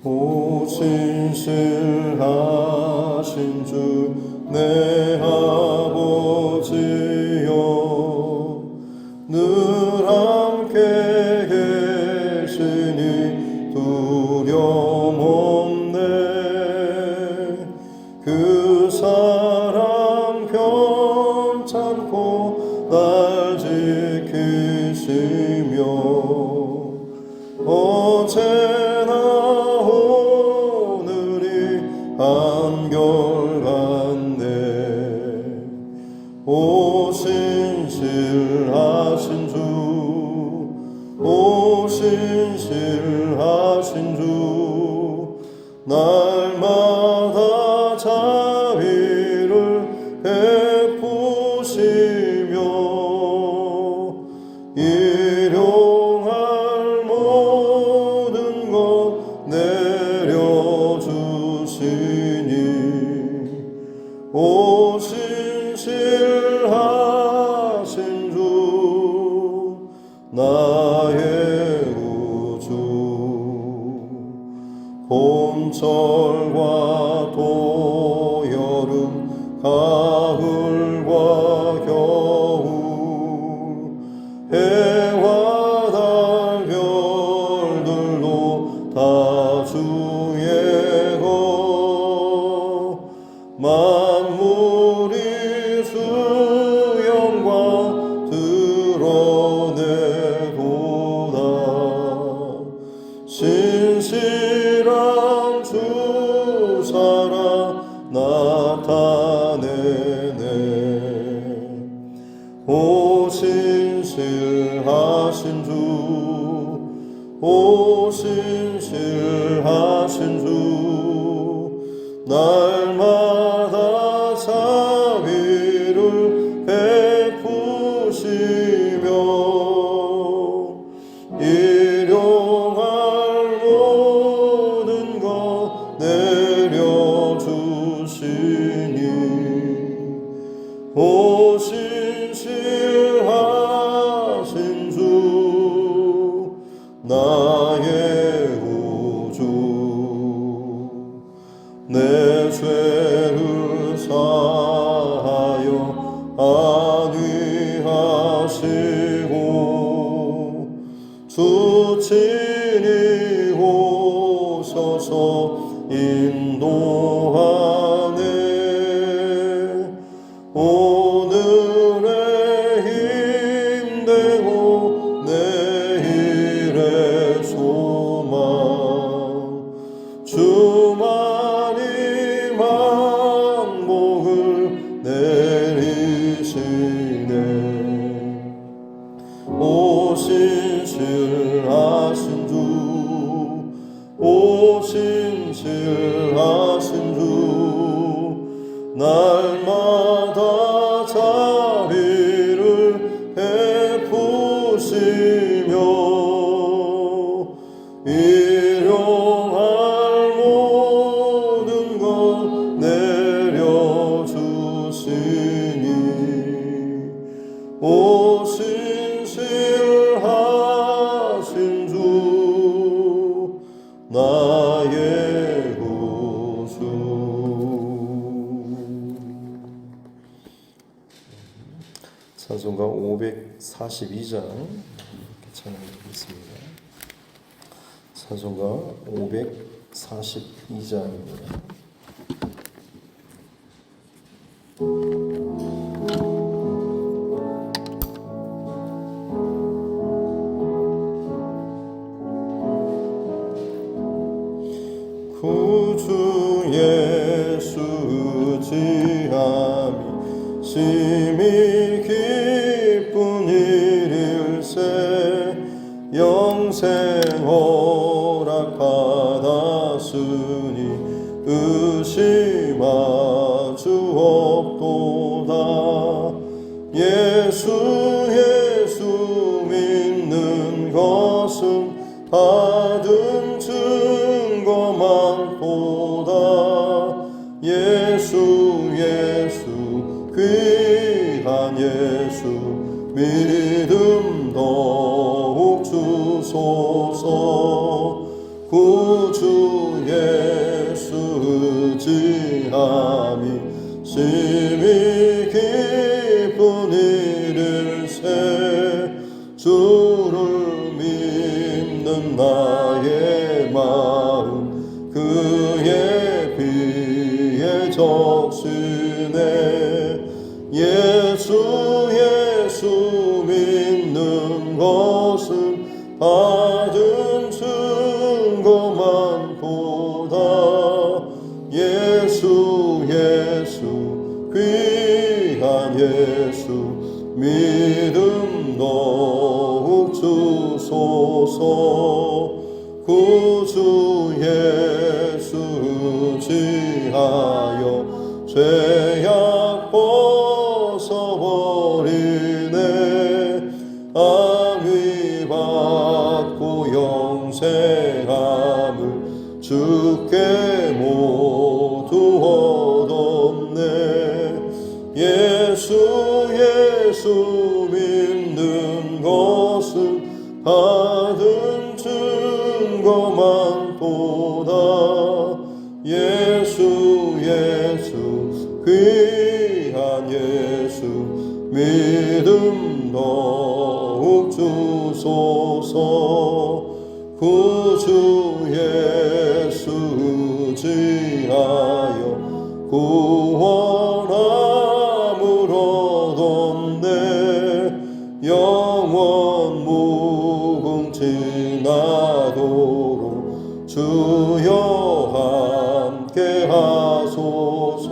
오 신실하신 주 내 아버지여, 늘 함께 계시니 두려움 없네. 그 사랑 편찮고 날 지키시며 어제나 오늘이 한결같네. 오 신실하신 주, 오 신실하신 주, 날마다 자비를 베푸시며 일용할 모든 것 내려주시니 오 신실하신 주 나의 구주. 봄철과 도여름 가을과 겨울 해와 달 별들도 다 주의 것. 만물이 주 영광 드러내도다. 신실한 주 사랑 나타내네. 오 신실하신 주, 오 신실하신 주, 날마다 자비를 베푸시며 일용할 모든 것 내려주시니 오 신실하신 주 나의 구주. 내 죄를 사하여 안위하시고 주 친히 오셔서 인도하네. 오늘의 힘되고 내일의 소망 주만이 만복을 내리시네. 오 신실하신 주, 오 신실하신 주, 날마다 자비를 베푸시며 일용할 모든 것 내려주시니 오 신실하신 주 나의 구주. 찬송가 542장 찬양드리겠습니다. 찬송가 542장입니다. 구주 예수 의지함이 심히 기쁜 일일세. 영생 허락받았으니 의심하 주 없도다. 예수 믿는 것은 받은 증거만 보다. 예수 귀한 예수 믿음 더욱 주소서. 구주 예수 의지함이 심히 깊은 일일세. 주를 믿는 나의 마음 그의 피에 적시네. 예수 믿는 것은 받은 증거만 보다. 예수 귀한 예수 믿음 더욱 주소서. 구주 예수 의지하여 죄악 벗어버리네. 안위 받고 영생함을 주께 모두 얻었네. 예수 믿는 것은 받은 증거만 보다. 예수 귀한 예수 믿음 더욱 주소서. 구주 예수 의지하여 구원함을 얻었네. 영원 무궁지나도록 주여 함께 하소서.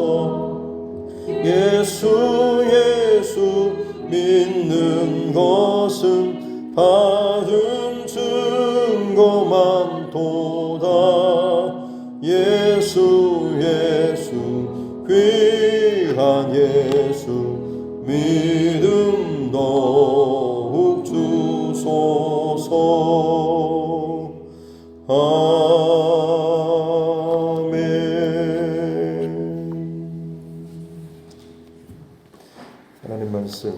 예수 믿는 것은 받은 증거만 보다. 예수 귀한 예수 믿음 더욱 주소서. 하나님 말씀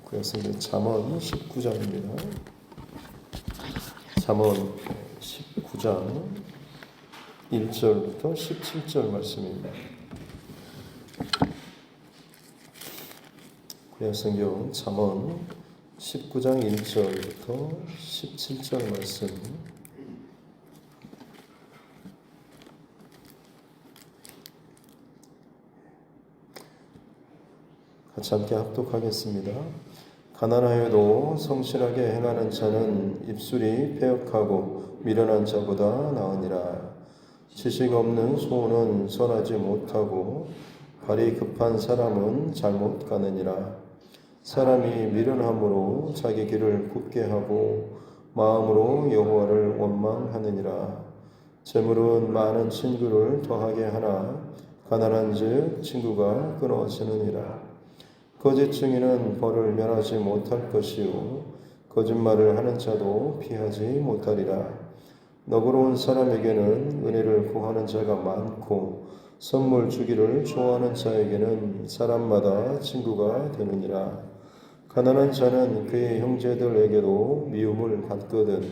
구약성경 잠언 19장입니다. 잠언 19장 1절부터 17절 말씀입니다. 구약성경 잠언 19장 1절부터 17절 말씀. 같이 함께 합독하겠습니다. 가난하여도 성실하게 행하는 자는 입술이 패역하고 미련한 자보다 나으니라. 지식 없는 소원은 선하지 못하고 발이 급한 사람은 잘못 가느니라. 사람이 미련함으로 자기 길을 굽게 하고 마음으로 여호와를 원망하느니라. 재물은 많은 친구를 더하게 하나 가난한즉 친구가 끊어지느니라. 거짓 증인은 벌을 면하지 못할 것이요 거짓말을 하는 자도 피하지 못하리라. 너그러운 사람에게는 은혜를 구하는 자가 많고 선물 주기를 좋아하는 자에게는 사람마다 친구가 되느니라. 가난한 자는 그의 형제들에게도 미움을 받거든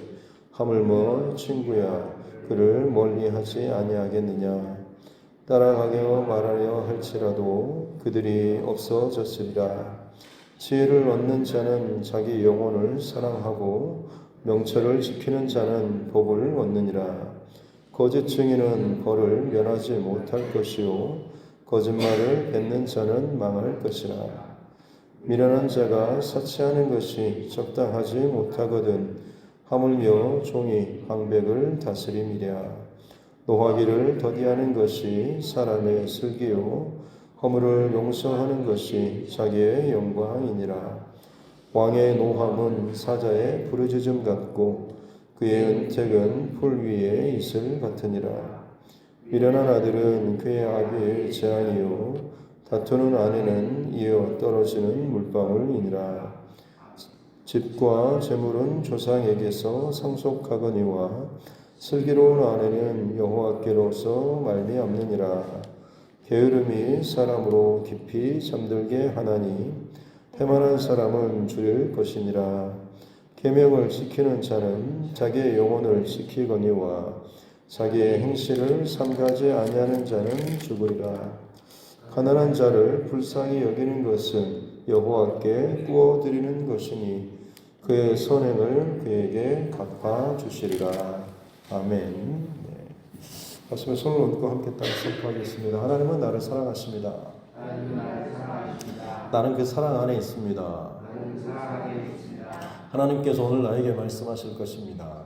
하물며 친구야 그를 멀리하지 아니하겠느냐. 따라가려 말하려 할지라도 그들이 없어졌으리라. 지혜를 얻는 자는 자기 영혼을 사랑하고 명철을 지키는 자는 복을 얻느니라. 거짓 증인은 벌을 면하지 못할 것이요 거짓말을 뱉는 자는 망할 것이라. 미련한 자가 사치하는 것이 적당하지 못하거든 하물며 종이 방백을 다스림이랴. 노하기를 더디하는 것이 사람의 슬기요 허물을 용서하는 것이 자기의 영광이니라. 왕의 노함은 사자의 부르짖음 같고 그의 은택은 풀 위에 이슬 같으니라. 미련한 아들은 그의 아비의 재앙이요 다투는 아내는 이어 떨어지는 물방울이니라. 집과 재물은 조상에게서 상속하거니와 슬기로운 아내는 여호와께로서 말미암느니라. 게으름이 사람으로 깊이 잠들게 하나니 태만한 사람은 줄일 것이니라. 계명을 지키는 자는 자기의 영혼을 지키거니와 자기의 행실을 삼가지 아니하는 자는 죽으리라. 가난한 자를 불쌍히 여기는 것은 여호와께 구워드리는 것이니 그의 선행을 그에게 갚아 주시리라. 아멘. 말씀에 손을 얹고 함께 따라 선포하겠습니다. 하나님은 나를 사랑하십니다. 나는 그 사랑 안에 있습니다. 하나님께서 오늘 나에게 말씀하실 것입니다.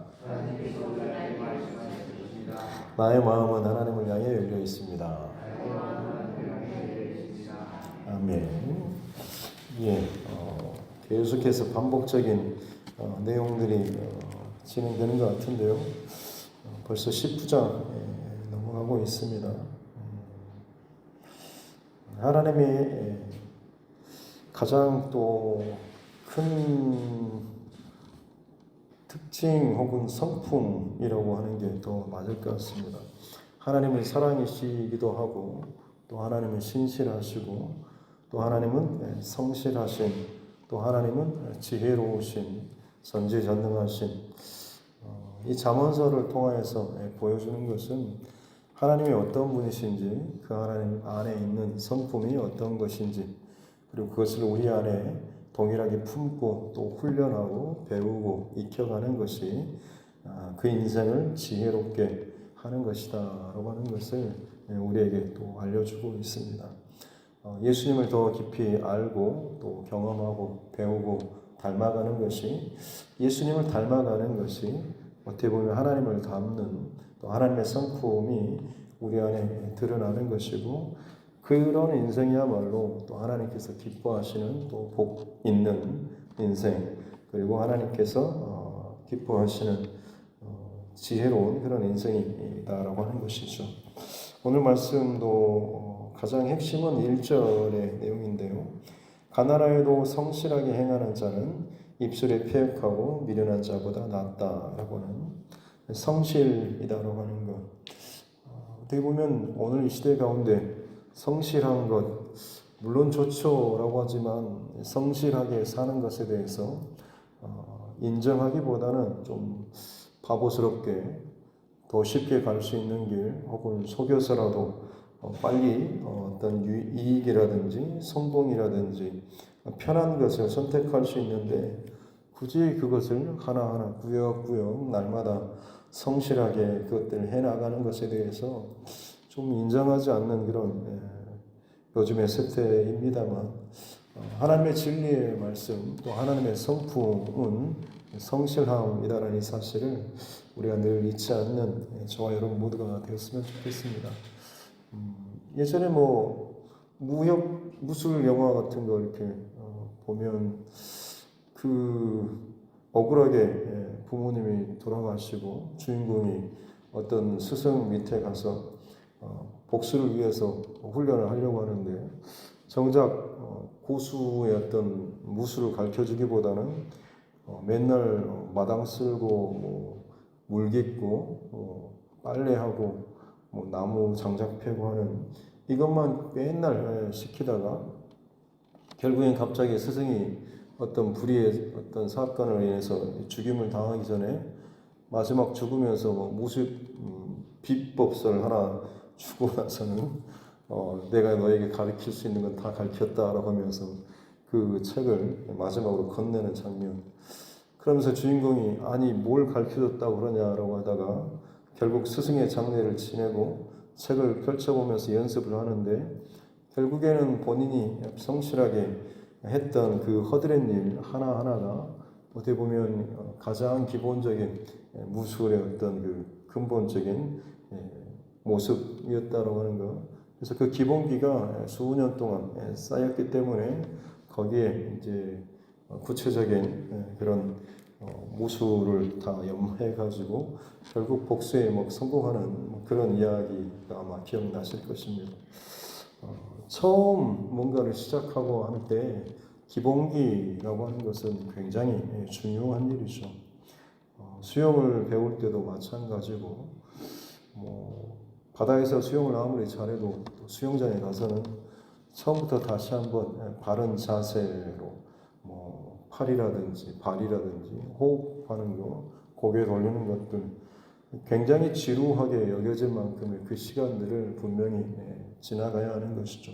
나의 마음은 하나님을 향해 열려 있습니다. 아멘. 예, 계속해서 반복적인 내용들이 진행되는 것 같은데요. 벌써 19장 넘어가고 있습니다. 하나님이 가장 또 큰 특징 혹은 성품이라고 하는 게 더 맞을 것 같습니다. 하나님은 사랑이시기도 하고 또 하나님은 신실하시고 또 하나님은 성실하신 또 하나님은 지혜로우신 전지전능하신 이 잠언서를 통하여서 보여주는 것은 하나님이 어떤 분이신지 그 하나님 안에 있는 성품이 어떤 것인지 그리고 그것을 우리 안에 동일하게 품고 또 훈련하고 배우고 익혀가는 것이 그 인생을 지혜롭게 하는 것이다 라고 하는 것을 우리에게 또 알려주고 있습니다. 예수님을 더 깊이 알고 또 경험하고 배우고 닮아가는 것이 예수님을 닮아가는 것이 어떻게 보면 하나님을 닮는 또 하나님의 성품이 우리 안에 드러나는 것이고 그런 인생이야말로 또 하나님께서 기뻐하시는 또 복 있는 인생 그리고 하나님께서 기뻐하시는 지혜로운 그런 인생이다라고 하는 것이죠. 오늘 말씀도 가장 핵심은 1절의 내용인데요. 가난하여도 성실하게 행하는 자는 입술에 패역하고 미련한 자보다 낫다라고 하는 성실이다라고 하는 것. 어떻게 보면 오늘 이 시대 가운데 성실한 것 물론 좋죠라고 하지만 성실하게 사는 것에 대해서 인정하기보다는 좀 바보스럽게 더 쉽게 갈 수 있는 길 혹은 속여서라도 빨리 어떤 이익이라든지 성공이라든지 편한 것을 선택할 수 있는데 굳이 그것을 하나하나 구역구역 날마다 성실하게 그것들을 해나가는 것에 대해서 좀 인정하지 않는 그런 요즘의 세태입니다만 하나님의 진리의 말씀 또 하나님의 성품은 성실함이다라는 이 사실을 우리가 늘 잊지 않는 저와 여러분 모두가 되었으면 좋겠습니다. 예전에 무술 영화 같은 거 이렇게 보면 그 억울하게 부모님이 돌아가시고 주인공이 어떤 스승 밑에 가서 복수를 위해서 훈련을 하려고 하는데 정작 고수의 어떤 무술을 가르쳐주기보다는 맨날 마당 쓸고 물 깃고 빨래하고 나무 장작 패고 하는 이것만 맨날 시키다가 결국엔 갑자기 스승이 어떤 불의의 어떤 사건을 인해서 죽임을 당하기 전에 마지막 죽으면서 무술 비법설 하나 주고 나서는 내가 너에게 가르칠 수 있는 건 다 가르쳤다라고 하면서 그 책을 마지막으로 건네는 장면. 그러면서 주인공이 아니 뭘 가르쳐줬다고 그러냐라고 하다가 결국 스승의 장례를 지내고 책을 펼쳐보면서 연습을 하는데 결국에는 본인이 성실하게 했던 그 허드렛 일 하나하나가 어떻게 보면 가장 기본적인 무술의 어떤 그 근본적인 모습이었다고 하는 것. 그래서 그 기본기가 수년 동안 쌓였기 때문에 거기에 이제 구체적인 그런 무술을 다 연마해가지고 결국 복수에 성공하는 그런 이야기가 아마 기억나실 것입니다. 처음 뭔가를 시작하고 할 때 기본기라고 하는 것은 굉장히 중요한 일이죠. 수영을 배울 때도 마찬가지고 바다에서 수영을 아무리 잘해도 수영장에 가서는 처음부터 다시 한번 바른 자세로 팔이라든지 발이라든지 호흡하는 거, 고개 돌리는 것들 굉장히 지루하게 여겨질 만큼의 그 시간들을 분명히 지나가야 하는 것이죠.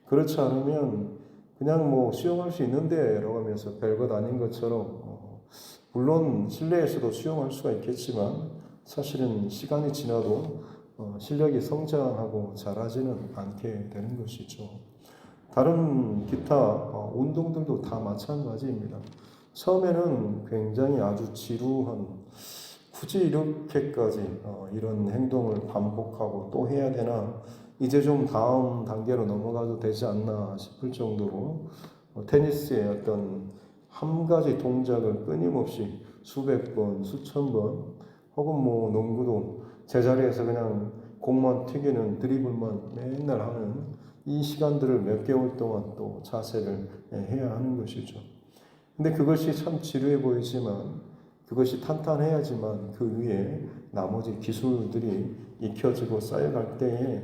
그렇지 않으면 그냥 뭐 수용할 수 있는데 라고 하면서 별것 아닌 것처럼 물론 실내에서도 수용할 수가 있겠지만 사실은 시간이 지나도 실력이 성장하고 자라지는 않게 되는 것이죠. 다른 기타 운동들도 다 마찬가지입니다. 처음에는 굉장히 아주 지루한 굳이 이렇게까지 이런 행동을 반복하고 또 해야 되나 이제 좀 다음 단계로 넘어가도 되지 않나 싶을 정도로 테니스의 어떤 한 가지 동작을 끊임없이 수백 번, 수천 번 혹은 뭐 농구도 제자리에서 그냥 공만 튀기는 드리블만 맨날 하는 이 시간들을 몇 개월 동안 또 자세를 해야 하는 것이죠. 근데 그것이 참 지루해 보이지만 그것이 탄탄해야지만 그 위에 나머지 기술들이 익혀지고 쌓여갈 때에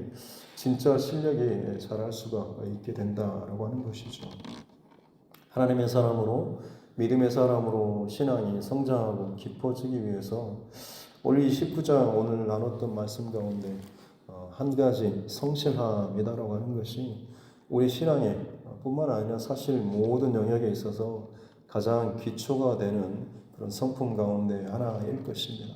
진짜 실력이 자랄 수가 있게 된다라고 하는 것이죠. 하나님의 사람으로 믿음의 사람으로 신앙이 성장하고 깊어지기 위해서 오늘 29장 오늘 나눴던 말씀 가운데 한 가지 성실함이다라고 하는 것이 우리 신앙에 뿐만 아니라 사실 모든 영역에 있어서 가장 기초가 되는 그런 성품 가운데 하나일 것입니다.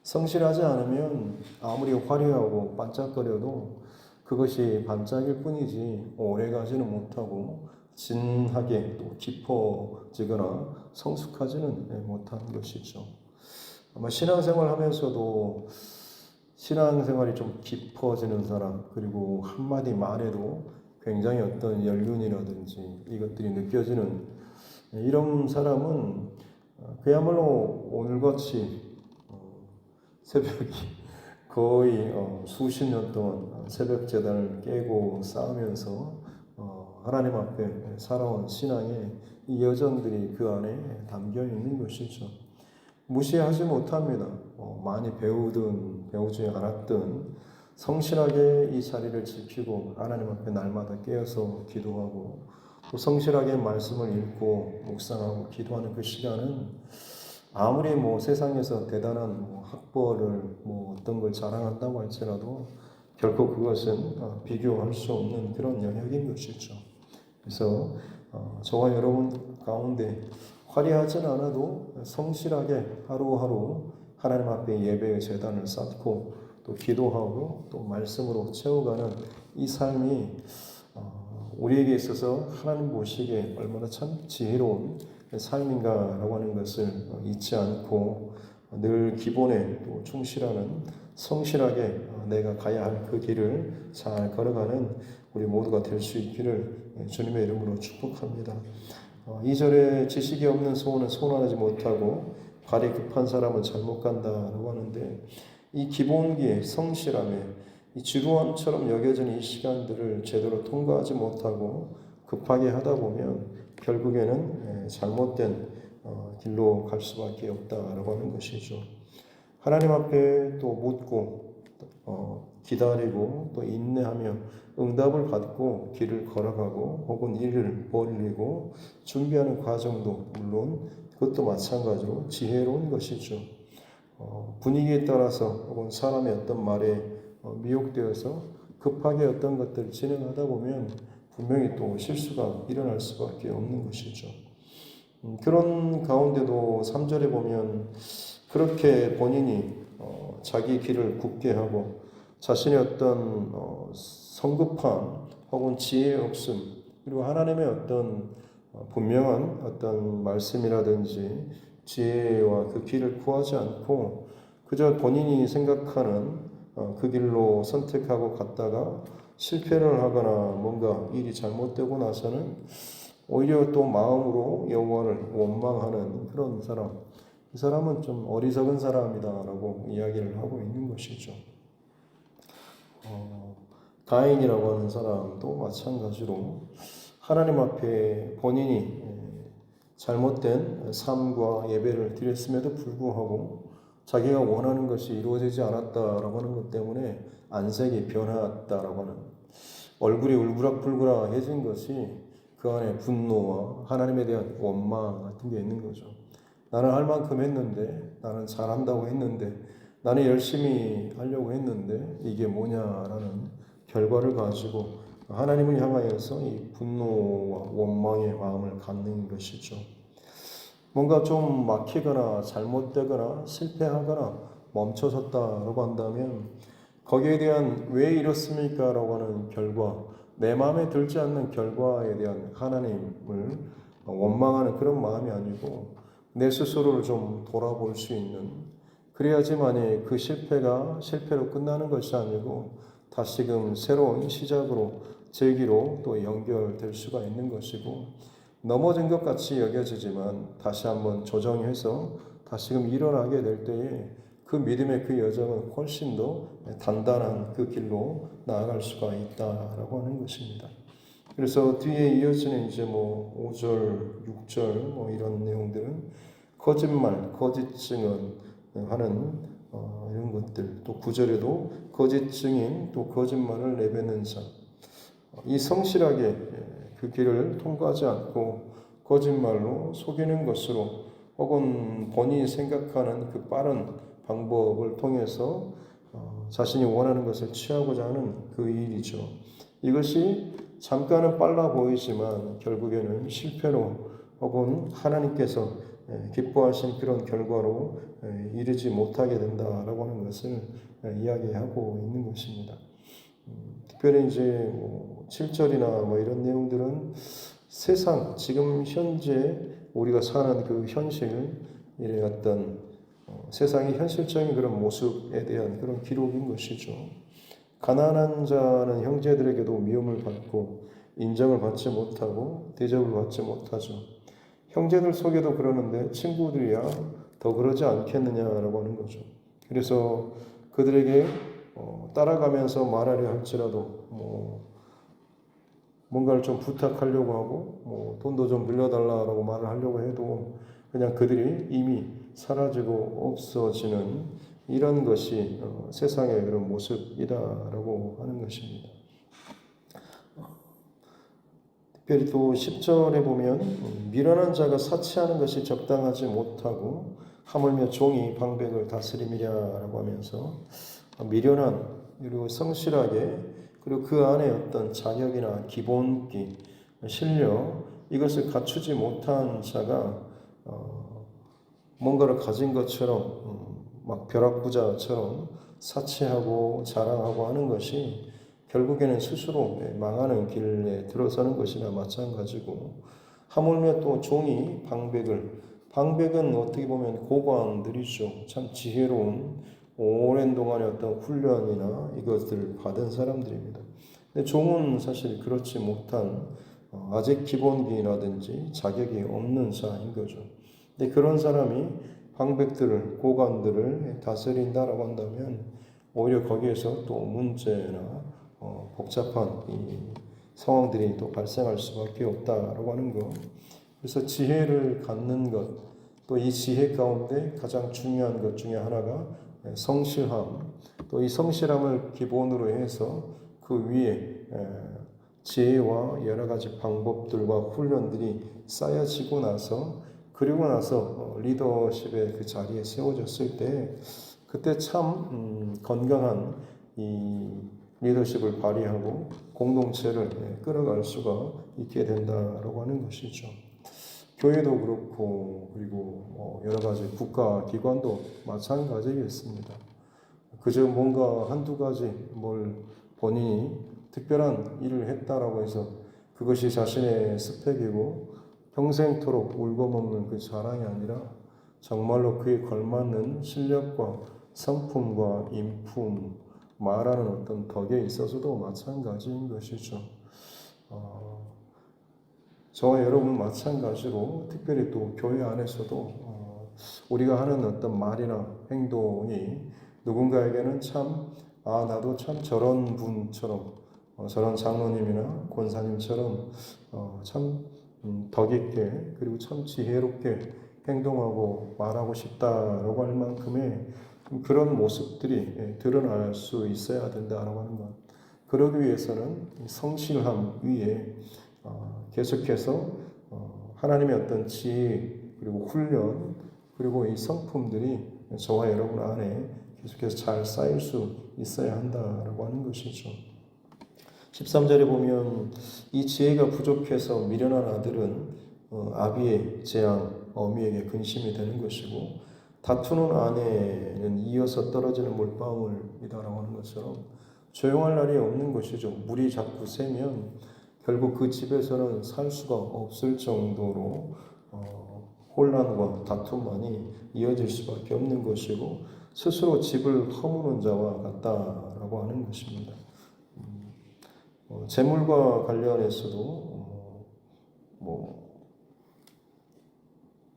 성실하지 않으면 아무리 화려하고 반짝거려도 그것이 반짝일 뿐이지 오래가지는 못하고 진하게 또 깊어지거나 성숙하지는 못하는 것이죠. 아마 신앙생활 하면서도 신앙생활이 좀 깊어지는 사람 그리고 한마디 말에도 굉장히 어떤 연륜이라든지 이것들이 느껴지는 이런 사람은 그야말로 오늘같이 새벽이 거의 수십 년 동안 새벽 제단을 깨고 싸우면서 하나님 앞에 살아온 신앙의 이 여정들이 그 안에 담겨 있는 것이죠. 무시하지 못합니다. 많이 배우든 배우지 않았든 성실하게 이 자리를 지키고 하나님 앞에 날마다 깨어서 기도하고 또 성실하게 말씀을 읽고 묵상하고 기도하는 그 시간은 아무리 뭐 세상에서 대단한 학벌을 어떤 걸 자랑한다고 할지라도 결코 그것은 비교할 수 없는 그런 영역인 것이죠. 그래서 저와 여러분 가운데 화려하진 않아도 성실하게 하루하루 하나님 앞에 예배의 제단을 쌓고 또 기도하고 또 말씀으로 채워가는 이 삶이 우리에게 있어서 하나님 보시기에 얼마나 참 지혜로운 삶인가라고 하는 것을 잊지 않고 늘 기본에 또 충실하는 성실하게 내가 가야 할 그 길을 잘 걸어가는 우리 모두가 될 수 있기를 주님의 이름으로 축복합니다. 2절에 지식이 없는 소원은 소원하지 못하고 발이 급한 사람은 잘못 간다라고 하는데 이 기본기에 성실함에 이 지루함처럼 여겨지는 이 시간들을 제대로 통과하지 못하고 급하게 하다 보면 결국에는 잘못된 길로 갈 수밖에 없다라고 하는 것이죠. 하나님 앞에 또 묻고 기다리고 또 인내하며 응답을 받고 길을 걸어가고 혹은 일을 벌이고 준비하는 과정도 물론 그것도 마찬가지로 지혜로운 것이죠. 분위기에 따라서 혹은 사람의 어떤 말에 미혹되어서 급하게 어떤 것들을 진행하다 보면 분명히 또 실수가 일어날 수밖에 없는 것이죠. 그런 가운데도 3절에 보면 그렇게 본인이 자기 길을 굳게 하고 자신의 어떤 성급함 혹은 지혜 없음 그리고 하나님의 어떤 분명한 어떤 말씀이라든지 지혜와 그 길을 구하지 않고 그저 본인이 생각하는 그 길로 선택하고 갔다가 실패를 하거나 뭔가 일이 잘못되고 나서는 오히려 또 마음으로 여호와를 원망하는 그런 사람, 이 사람은 좀 어리석은 사람이다라고 이야기를 하고 있는 것이죠. 가인이라고 하는 사람도 마찬가지로 하나님 앞에 본인이 잘못된 삶과 예배를 드렸음에도 불구하고 자기가 원하는 것이 이루어지지 않았다라고 하는 것 때문에 안색이 변했다라고 하는 얼굴이 울그락불그락해진 것이 그 안에 분노와 하나님에 대한 원망 같은 게 있는 거죠. 나는 할 만큼 했는데 나는 잘한다고 했는데 나는 열심히 하려고 했는데 이게 뭐냐라는 결과를 가지고 하나님을 향하여서 이 분노와 원망의 마음을 갖는 것이죠. 뭔가 좀 막히거나 잘못되거나 실패하거나 멈춰섰다라고 한다면 거기에 대한 왜 이렇습니까? 라고 하는 결과, 내 마음에 들지 않는 결과에 대한 하나님을 원망하는 그런 마음이 아니고 내 스스로를 좀 돌아볼 수 있는, 그래야지만이 그 실패가 실패로 끝나는 것이 아니고 다시금 새로운 시작으로 재기로 또 연결될 수가 있는 것이고, 넘어진 것 같이 여겨지지만 다시 한번 조정해서 다시금 일어나게 될 때에 그 믿음의 그 여정은 훨씬 더 단단한 그 길로 나아갈 수가 있다라고 하는 것입니다. 그래서 뒤에 이어지는 이제 5절, 6절 이런 내용들은 거짓말, 거짓 증언 하는 이런 것들, 또 9절에도 거짓 증인, 또 거짓말을 내뱉는 자, 이 성실하게 그 길을 통과하지 않고 거짓말로 속이는 것으로 혹은 본인이 생각하는 그 빠른 방법을 통해서 자신이 원하는 것을 취하고자 하는 그 일이죠. 이것이 잠깐은 빨라 보이지만 결국에는 실패로 혹은 하나님께서 기뻐하신 그런 결과로 이르지 못하게 된다라고 하는 것을 이야기하고 있는 것입니다. 특별히 이제 7절이나 이런 내용들은 세상, 지금 현재 우리가 사는 그 현실의 어떤 세상의 현실적인 그런 모습에 대한 그런 기록인 것이죠. 가난한 자는 형제들에게도 미움을 받고 인정을 받지 못하고 대접을 받지 못하죠. 형제들 속에도 그러는데 친구들이야 더 그러지 않겠느냐라고 하는 거죠. 그래서 그들에게 따라가면서 말하려 할지라도 뭔가를 좀 부탁하려고 하고 돈도 좀 빌려달라고 말을 하려고 해도 그냥 그들이 이미 사라지고 없어지는 이런 것이 세상의 그런 모습이다라고 하는 것입니다. 특별히 또 10절에 보면 미련한 자가 사치하는 것이 적당하지 못하고 하물며 종이 방백을 다스림이랴라고 하면서 미련한, 그리고 성실하게, 그리고 그 안에 어떤 자격이나 기본기, 실력, 이것을 갖추지 못한 자가 뭔가를 가진 것처럼 막 벼락부자처럼 사치하고 자랑하고 하는 것이 결국에는 스스로 망하는 길에 들어서는 것이나 마찬가지고, 하물며 또 종이 방백은 어떻게 보면 고관들이죠. 참 지혜로운 오랜 동안의 어떤 훈련이나 이것들을 받은 사람들입니다. 근데 종은 사실 그렇지 못한 아직 기본기라든지 자격이 없는 자인 거죠. 근데 그런 사람이 방백들을, 고관들을 다스린다라고 한다면 오히려 거기에서 또 문제나 복잡한 이 상황들이 또 발생할 수밖에 없다라고 하는 것. 그래서 지혜를 갖는 것, 또 이 지혜 가운데 가장 중요한 것 중에 하나가 성실함, 또 이 성실함을 기본으로 해서 그 위에 지혜와 여러 가지 방법들과 훈련들이 쌓여지고 나서, 그리고 나서 리더십의 그 자리에 세워졌을 때 그때 참 건강한 이 리더십을 발휘하고 공동체를 끌어갈 수가 있게 된다라고 하는 것이죠. 교회도 그렇고, 그리고 여러 가지 국가 기관도 마찬가지겠습니다. 그저 뭔가 한두 가지 뭘 본인이 특별한 일을 했다라고 해서 그것이 자신의 스펙이고 평생토록 울고먹는 그 자랑이 아니라 정말로 그에 걸맞는 실력과 성품과 인품, 말하는 어떤 덕에 있어서도 마찬가지인 것이죠. 저와 여러분 마찬가지로 특별히 또 교회 안에서도 우리가 하는 어떤 말이나 행동이 누군가에게는 참 나도 참 저런 분처럼 저런 장로님이나 권사님처럼 참 덕있게, 그리고 참 지혜롭게 행동하고 말하고 싶다라고 할 만큼의 그런 모습들이 드러날 수 있어야 된다라고 하는 것. 그러기 위해서는 성실함 위에 계속해서 하나님의 어떤 지혜, 그리고 훈련, 그리고 이 성품들이 저와 여러분 안에 계속해서 잘 쌓일 수 있어야 한다라고 하는 것이죠. 13절에 보면 이 지혜가 부족해서 미련한 아들은 아비의 재앙, 어미에게 근심이 되는 것이고 다투는 아내는 이어서 떨어지는 물방울이다라고 하는 것처럼 조용할 날이 없는 것이죠. 물이 자꾸 새면 결국 그 집에서는 살 수가 없을 정도로 혼란과 다툼만이 이어질 수밖에 없는 것이고 스스로 집을 허무는 자와 같다라고 하는 것입니다. 재물과 관련해서도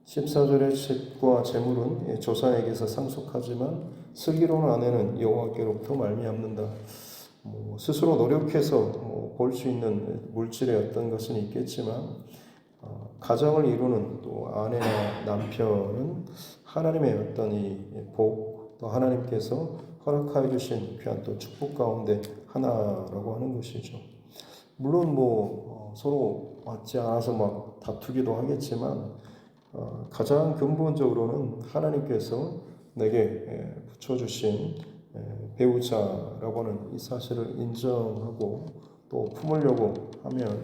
14절의 집과 재물은 조상에게서 상속하지만 슬기로운 아내는 여호와께로부터 말미암는다. 스스로 노력해서 볼 수 있는 물질의 어떤 것은 있겠지만 가정을 이루는 또 아내나 남편은 하나님의 어떤 이 복, 또 하나님께서 허락하여 주신 귀한 또 축복 가운데 하나라고 하는 것이죠. 물론 서로 맞지 않아서 막 다투기도 하겠지만 가장 근본적으로는 하나님께서 내게 붙여주신 배우자라고 하는 이 사실을 인정하고 또 품으려고 하면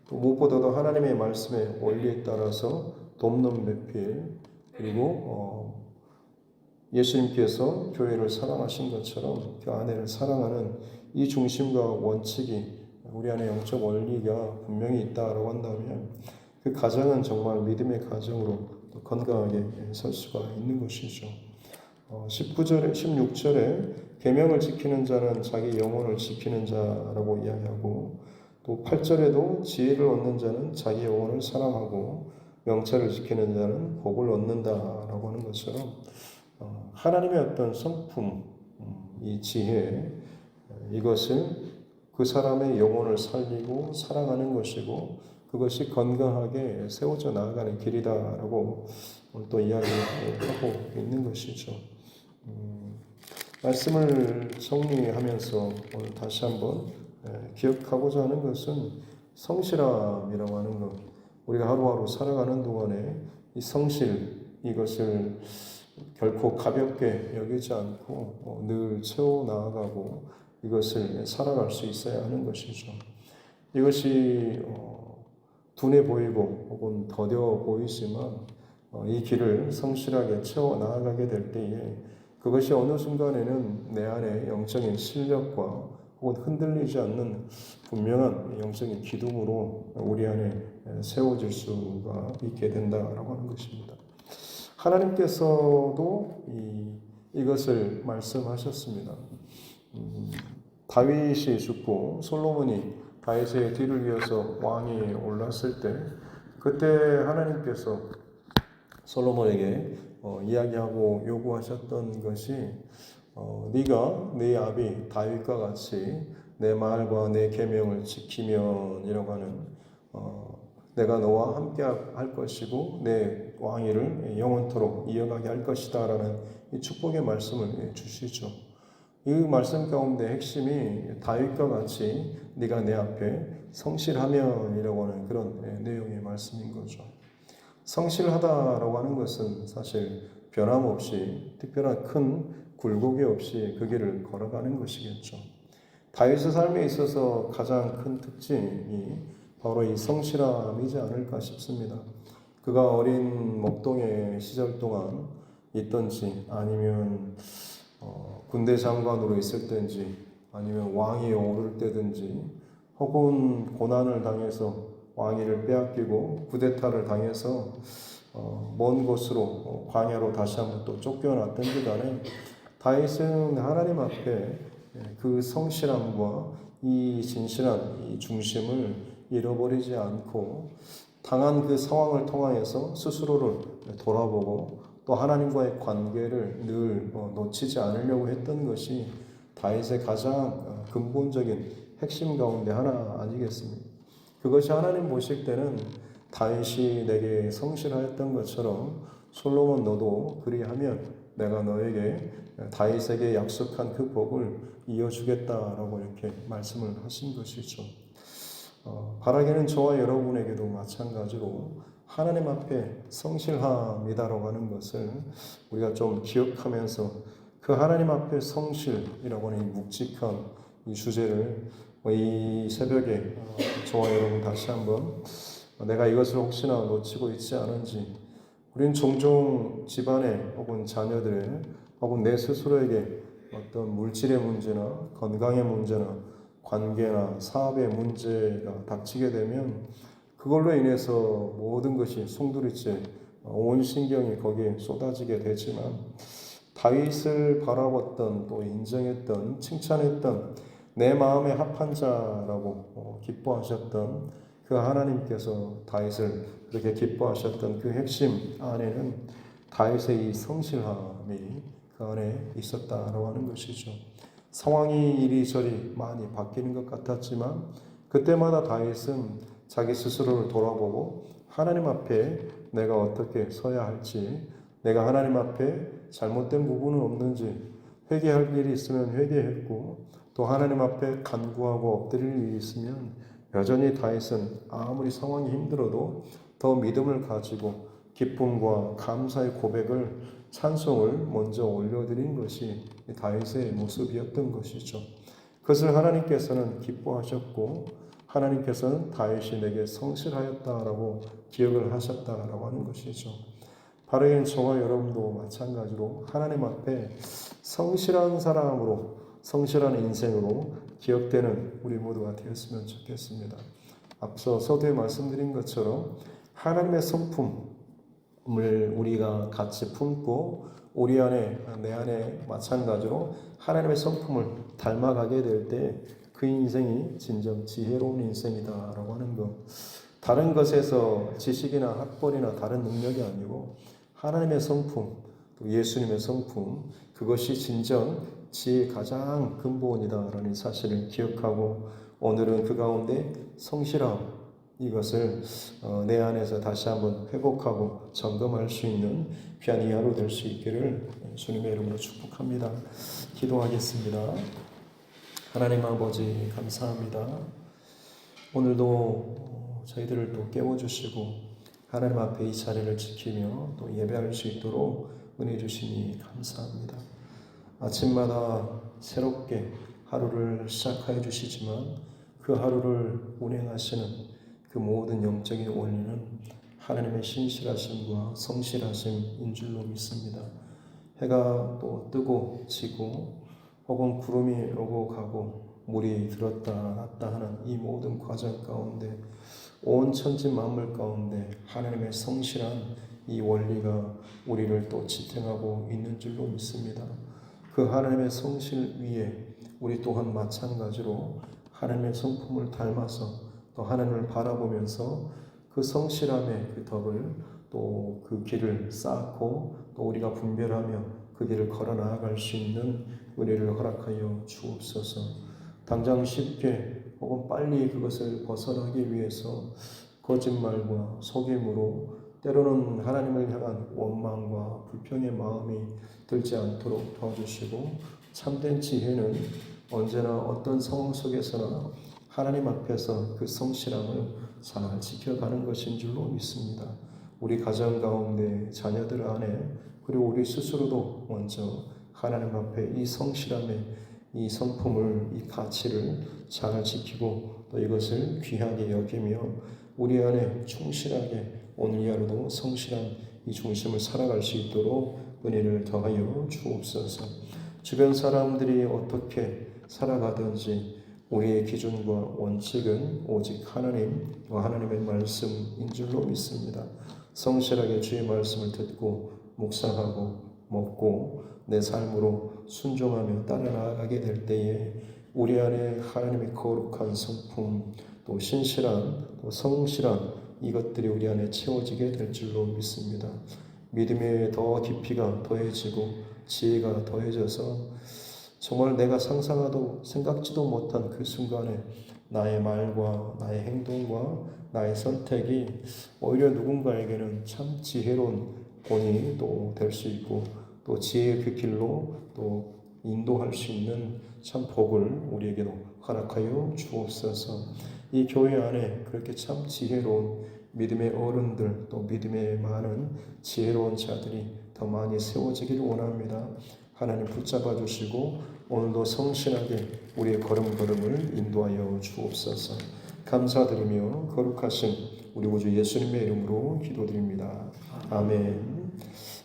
또 무엇보다도 하나님의 말씀의 원리에 따라서 돕는 배필 그리고 예수님께서 교회를 사랑하신 것처럼 그 아내를 사랑하는 이 중심과 원칙이 우리 안에 영적 원리가 분명히 있다라고 한다면 그 가정은 정말 믿음의 가정으로 건강하게 설 수가 있는 것이죠. 19절에 16절에 계명을 지키는 자는 자기 영혼을 지키는 자라고 이야기하고 또 8절에도 지혜를 얻는 자는 자기 영혼을 사랑하고 명철을 지키는 자는 복을 얻는다라고 하는 것처럼 하나님의 어떤 성품, 이 지혜 이것을 그 사람의 영혼을 살리고 사랑하는 것이고 그것이 건강하게 세워져 나아가는 길이다라고 또 이야기하고 있는 것이죠. 말씀을 정리하면서 오늘 다시 한번 기억하고자 하는 것은 성실함이라고 하는 것. 우리가 하루하루 살아가는 동안에 이 성실 이것을 결코 가볍게 여기지 않고 늘 채워 나아가고 이것을 살아갈 수 있어야 하는 것이죠. 이것이 둔해 보이고 혹은 더뎌 보이지만 이 길을 성실하게 채워 나아가게 될 때에 그것이 어느 순간에는 내 안에 영적인 실력과 혹은 흔들리지 않는 분명한 영적인 기둥으로 우리 안에 세워질 수가 있게 된다라고 하는 것입니다. 하나님께서도 이것을 말씀하셨습니다. 다윗이 죽고 솔로몬이 다윗의 뒤를 이어서 왕이 올랐을 때 그때 하나님께서 솔로몬에게 이야기하고 요구하셨던 것이 네가 네 아비 다윗과 같이 내 말과 내 계명을 지키면이라고 하는 내가 너와 함께 할 것이고 내 왕위를 영원토록 이어가게 할 것이다 라는 이 축복의 말씀을 주시죠. 이 말씀 가운데 핵심이 다윗과 같이 네가 내 앞에 성실하면이라고 하는 그런 내용의 말씀인 거죠. 성실하다라고 하는 것은 사실 변함없이 특별한 큰 굴곡이 없이 그 길을 걸어가는 것이겠죠. 다윗의 삶에 있어서 가장 큰 특징이 바로 이 성실함이지 않을까 싶습니다. 그가 어린 목동의 시절 동안 있던지 아니면 군대 장관으로 있을 때인지 아니면 왕위에 오를 때든지 혹은 고난을 당해서 왕위를 빼앗기고 쿠데타를 당해서 먼 곳으로 광야로 다시 한번 또 쫓겨났던지 간에 다윗은 하나님 앞에 그 성실함과 이 진실한 이 중심을 잃어버리지 않고 당한 그 상황을 통하여서 스스로를 돌아보고 또 하나님과의 관계를 늘 놓치지 않으려고 했던 것이 다윗의 가장 근본적인 핵심 가운데 하나 아니겠습니까? 그것이 하나님 보실 때는 다윗이 내게 성실하였던 것처럼 솔로몬 너도 그리하면 내가 너에게 다윗에게 약속한 그 복을 이어주겠다라고 이렇게 말씀을 하신 것이죠. 바라기는 저와 여러분에게도 마찬가지로 하나님 앞에 성실함이다라고 하는 것을 우리가 좀 기억하면서 그 하나님 앞에 성실이라고 하는 이 묵직한 이 주제를 이 새벽에 저와 여러분 다시 한번 내가 이것을 혹시나 놓치고 있지 않은지, 우린 종종 집안에 혹은 자녀들의 혹은 내 스스로에게 어떤 물질의 문제나 건강의 문제나 관계나 사업의 문제가 닥치게 되면 그걸로 인해서 모든 것이 송두리째 온 신경이 거기에 쏟아지게 되지만, 다윗을 바라봤던 또 인정했던 칭찬했던 내 마음에 합한 자라고 기뻐하셨던 그 하나님께서 다윗을 그렇게 기뻐하셨던 그 핵심 안에는 다윗의 이 성실함이 그 안에 있었다라고 하는 것이죠. 상황이 이리저리 많이 바뀌는 것 같았지만 그때마다 다윗은 자기 스스로를 돌아보고 하나님 앞에 내가 어떻게 서야 할지, 내가 하나님 앞에 잘못된 부분은 없는지 회개할 일이 있으면 회개했고, 또 하나님 앞에 간구하고 엎드릴 일이 있으면 여전히 다윗은 아무리 상황이 힘들어도 더 믿음을 가지고 기쁨과 감사의 고백을, 찬송을 먼저 올려드린 것이 다윗의 모습이었던 것이죠. 그것을 하나님께서는 기뻐하셨고 하나님께서는 다윗이 내게 성실하였다라고 기억을 하셨다라고 하는 것이죠. 바로 이 저와 여러분도 마찬가지로 하나님 앞에 성실한 사람으로, 성실한 인생으로 기억되는 우리 모두가 되었으면 좋겠습니다. 앞서 서두에 말씀드린 것처럼 하나님의 성품을 우리가 같이 품고 우리 안에, 내 안에 마찬가지로 하나님의 성품을 닮아가게 될 때 그 인생이 진정 지혜로운 인생이다라고 하는 것. 다른 것에서 지식이나 학벌이나 다른 능력이 아니고 하나님의 성품, 또 예수님의 성품, 그것이 진정 지혜의 가장 근본이다라는 사실을 기억하고 오늘은 그 가운데 성실함, 이것을 내 안에서 다시 한번 회복하고 점검할 수 있는 귀한 이 하루 될 수 있기를 주님의 이름으로 축복합니다. 기도하겠습니다. 하나님 아버지 감사합니다. 오늘도 저희들을 또 깨워주시고 하나님 앞에 이 자리를 지키며 또 예배할 수 있도록 은혜 주시니 감사합니다. 아침마다 새롭게 하루를 시작하여 주시지만 그 하루를 운행하시는 그 모든 영적인 원리는 하나님의 신실하심과 성실하심인 줄로 믿습니다. 해가 또 뜨고 지고 혹은 구름이 오고 가고 물이 들었다 놨다 하는 이 모든 과정 가운데 온 천지 만물 가운데 하나님의 성실한 이 원리가 우리를 또 지탱하고 있는 줄로 믿습니다. 그 하나님의 성실 위에 우리 또한 마찬가지로 하나님의 성품을 닮아서 또 하나님을 바라보면서 그 성실함의 그 덕을 또 그 길을 쌓고 또 우리가 분별하며 그 길을 걸어 나아갈 수 있는 은혜를 허락하여 주옵소서. 당장 쉽게 혹은 빨리 그것을 벗어나기 위해서 거짓말과 속임으로 때로는 하나님을 향한 원망과 불평의 마음이 들지 않도록 도와주시고, 참된 지혜는 언제나 어떤 상황 속에서나 하나님 앞에서 그 성실함을 잘 지켜가는 것인 줄로 믿습니다. 우리 가정 가운데 자녀들 안에 그리고 우리 스스로도 먼저 하나님 앞에 이 성실함의 이 성품을, 이 가치를 잘 지키고 또 이것을 귀하게 여기며 우리 안에 충실하게 오늘 이 하루도 성실한 이 중심을 살아갈 수 있도록 은혜를 더하여 주옵소서. 주변 사람들이 어떻게 살아가든지 우리의 기준과 원칙은 오직 하나님과 하나님의 말씀인 줄로 믿습니다. 성실하게 주의 말씀을 듣고 묵상하고 먹고 내 삶으로 순종하며 따라 나아가게 될 때에 우리 안에 하나님의 거룩한 성품, 또 신실한, 또 성실한 이것들이 우리 안에 채워지게 될 줄로 믿습니다. 믿음의 더 깊이가 더해지고 지혜가 더해져서 정말 내가 상상하도 생각지도 못한 그 순간에 나의 말과 나의 행동과 나의 선택이 오히려 누군가에게는 참 지혜로운 본이 또 될 수 있고 또 지혜의 그 길로 또 인도할 수 있는 참 복을 우리에게도 허락하여 주옵소서. 이 교회 안에 그렇게 참 지혜로운 믿음의 어른들 또 믿음의 많은 지혜로운 자들이 더 많이 세워지기를 원합니다. 하나님 붙잡아 주시고 오늘도 성실하게 우리의 걸음걸음을 인도하여 주옵소서. 감사드리며 거룩하신 우리 구주 예수님의 이름으로 기도드립니다. 아멘.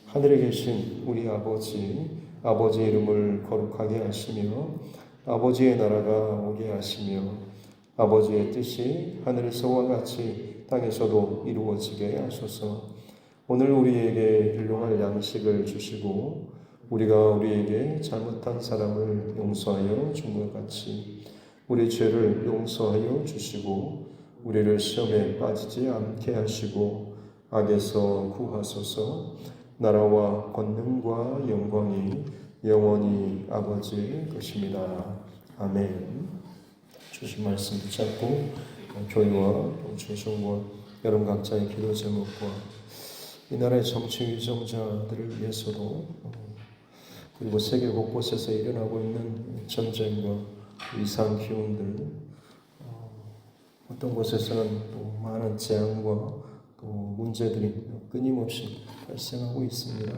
하늘에 계신 우리 아버지의 이름을 거룩하게 하시며 아버지의 나라가 오게 하시며 아버지의 뜻이 하늘에서와 같이 땅에서도 이루어지게 하소서. 오늘 우리에게 일용할 양식을 주시고 우리가 우리에게 잘못한 사람을 용서하여 준 것 같이 우리 죄를 용서하여 주시고 우리를 시험에 빠지지 않게 하시고 악에서 구하소서. 나라와 권능과 영광이 영원히 아버지의 것입니다. 아멘. 주신 말씀 붙잡고 교회와 중심과 여러분 각자의 기도 제목과 이 나라의 정치 위정자들을 위해서도 그리고 세계 곳곳에서 일어나고 있는 전쟁과 이상 기운들 어떤 곳에서는 또 많은 재앙과 또 문제들이 끊임없이 발생하고 있습니다.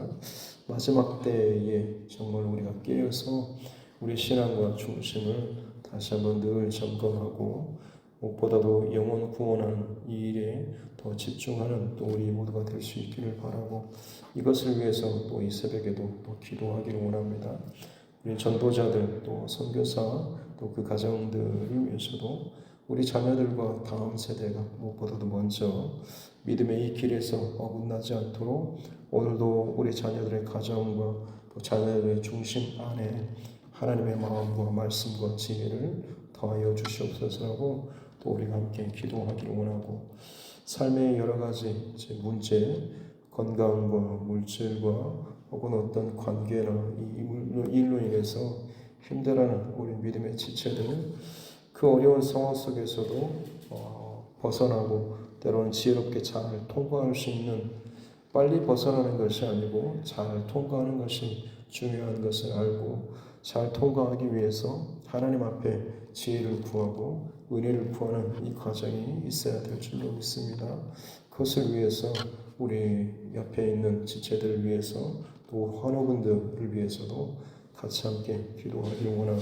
마지막 때에 정말 우리가 깨어서 우리 신앙과 중심을 다시 한번 늘 점검하고 무엇보다도 영혼 구원하는 이 일에 더 집중하는 또 우리 모두가 될 수 있기를 바라고 이것을 위해서 또 이 새벽에도 또 기도하기를 원합니다. 우리 전도자들 또 선교사 또 그 가정들을 위해서도 우리 자녀들과 다음 세대가 무엇보다도 먼저 믿음의 이 길에서 어긋나지 않도록 오늘도 우리 자녀들의 가정과 또 자녀들의 중심 안에 하나님의 마음과 말씀과 지혜를 더하여 주시옵소서라고 또 우리가 함께 기도하기를 원하고 삶의 여러 가지 문제, 건강과 물질과 혹은 어떤 관계나 이 일로 인해서 힘들어하는 우리 믿음의 지체들 그 어려운 상황 속에서도 벗어나고 때로는 지혜롭게 잘 통과할 수 있는 빨리 벗어나는 것이 아니고 잘 통과하는 것이 중요한 것을 알고 잘 통과하기 위해서 하나님 앞에 지혜를 구하고 은혜를 구하는 이 과정이 있어야 될 줄로 믿습니다. 그것을 위해서 우리 옆에 있는 지체들을 위해서 또 환우분들을 위해서도 같이 함께 기도하기를 원하고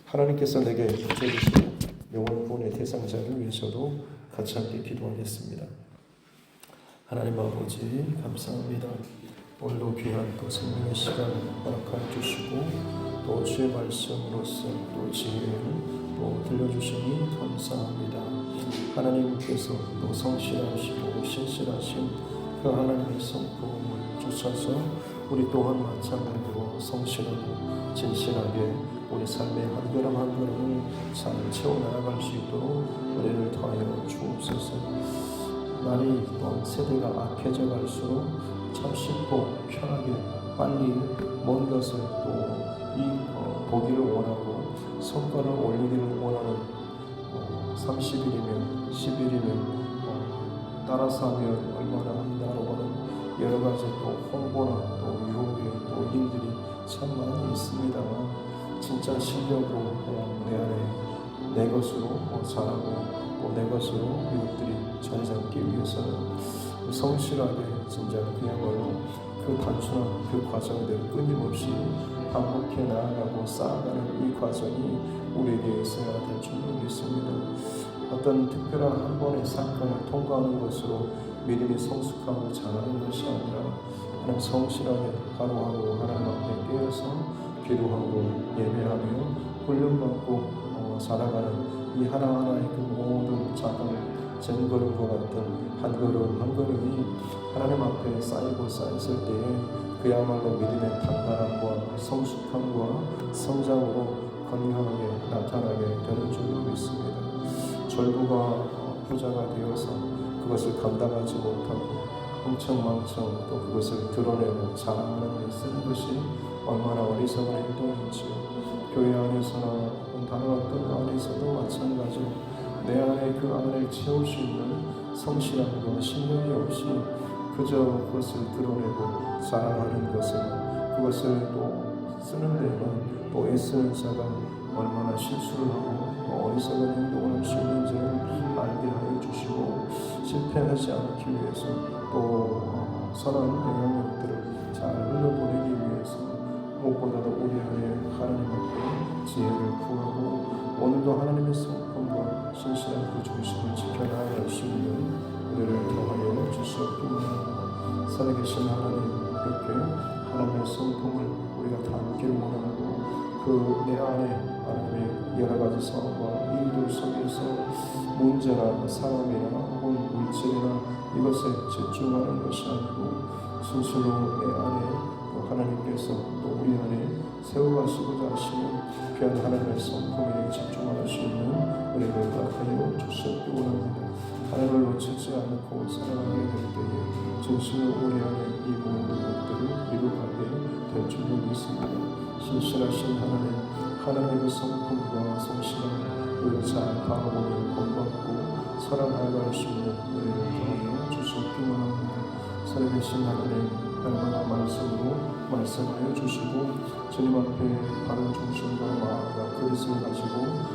하나님께서 내게 주신 영혼 구원의 대상자를 위해서도 같이 함께 기도하겠습니다. 하나님 아버지 감사합니다. 오늘도 귀한 또 생명의 시간 허락하여 주시고 또 주의 말씀으로서 또 지혜를 또 들려주시니 감사합니다. 하나님께서 또 성실하시고 신실하신 그 하나님의 성품을 쫓아서 우리 또한 마찬가지로 성실하고 진실하게 우리 삶의 한 걸음 한 걸음을 잘 채워나갈 수 있도록 은혜를 더하여 주옵소서. 날이 또 세대가 악해져 갈수록 참 쉽고 편하게 빨리 먼 것을 또 보기를 원하고 성과를 올리기를 원하는 30일이면 10일이면 따라서 하면 얼마나 한다고 하는 여러 가지 또 홍보나 또 유혹의 또 일들이 참 많이 있습니다만 진짜 실력으로 내 안에 내 것으로 잘하고 또 내 것으로 이것들이 자리 잡기 위해서는 성실하게 진짜 그야말로 그 단순한 그 과정들을 끊임없이 반복해 나아가고 쌓아가는 이 과정이 우리에게 있어야 될 줄 믿습니다. 어떤 특별한 한 번의 사건을 통과하는 것으로 믿음이 성숙하고 자라는 것이 아니라 하나님 성실하게 하루하루 하나님 앞에 깨어서 기도하고 예배하며 훈련받고 살아가는 이 하나하나의 그 모든 작은 쟁걸음과 같은 한 걸음 한 걸음이 하나님 앞에 쌓이고 쌓였을 때에 그야말로 믿음의 단단함과 성숙함과 성장으로 건강하게 나타나게 되는 줄로 믿습니다. 절부가 부자가 되어서 그것을 감당하지 못하고 흥청망청 또 그것을 드러내고 자랑하는 데 쓰는 것이 얼마나 어리석은 행동인지요. 교회 안에서나 다른 어떤 안에서도 마찬가지로 내 안에 그 안을 채울 수 있는 성실함과 신념이 없이 그저 그것을 드러내고 자랑하는 그것을 또 쓰는 데만 또 애쓰는 자가 얼마나 실수를 하고 또 어리석은 행동을 할 수 있는지를 알게 하여 주시고 실패하지 않기 위해서 또 선한 영향력들을 잘 흘려보내기 위해서 무엇보다도 우리 안에 하나님 앞에 지혜를 구하고 오늘도 하나님의 성품과 신실한 그 중심을 지켜나갈 수 있는 우리를 더하여 주시옵소서. 살아계신 하나님, 이렇게 하나님의 성품을 우리가 담기를 원하고 그 내 안에 하나님의 여러 가지 상황과 일들 속에서 문제나 사람이나 혹은 물질이나 이것에 집중하는 것이 아니고 스스로 내 안에 또 하나님께서 또 우리 안에 세워가시고자 하시는 귀한 하나님의 성품에 집중할 수 있는 우리를 허락하여 주시옵기 원합니다. 하나님을 놓치지 않고 사랑하게 될 때에 진실로 우리 안에 이 모든 것들을 이루어가게 될 줄로 믿습니다. 신실하신 하나님의 성품과 성실함을 잘 바라보며 본받고 살아나갈 수 있는 우리를 더하여 주시옵기 원합니다. 살아계신 하나님, 날마다 말씀으로 말씀하여 주시고 주님 앞에 바른 중심과 마음과 그릇을 가지고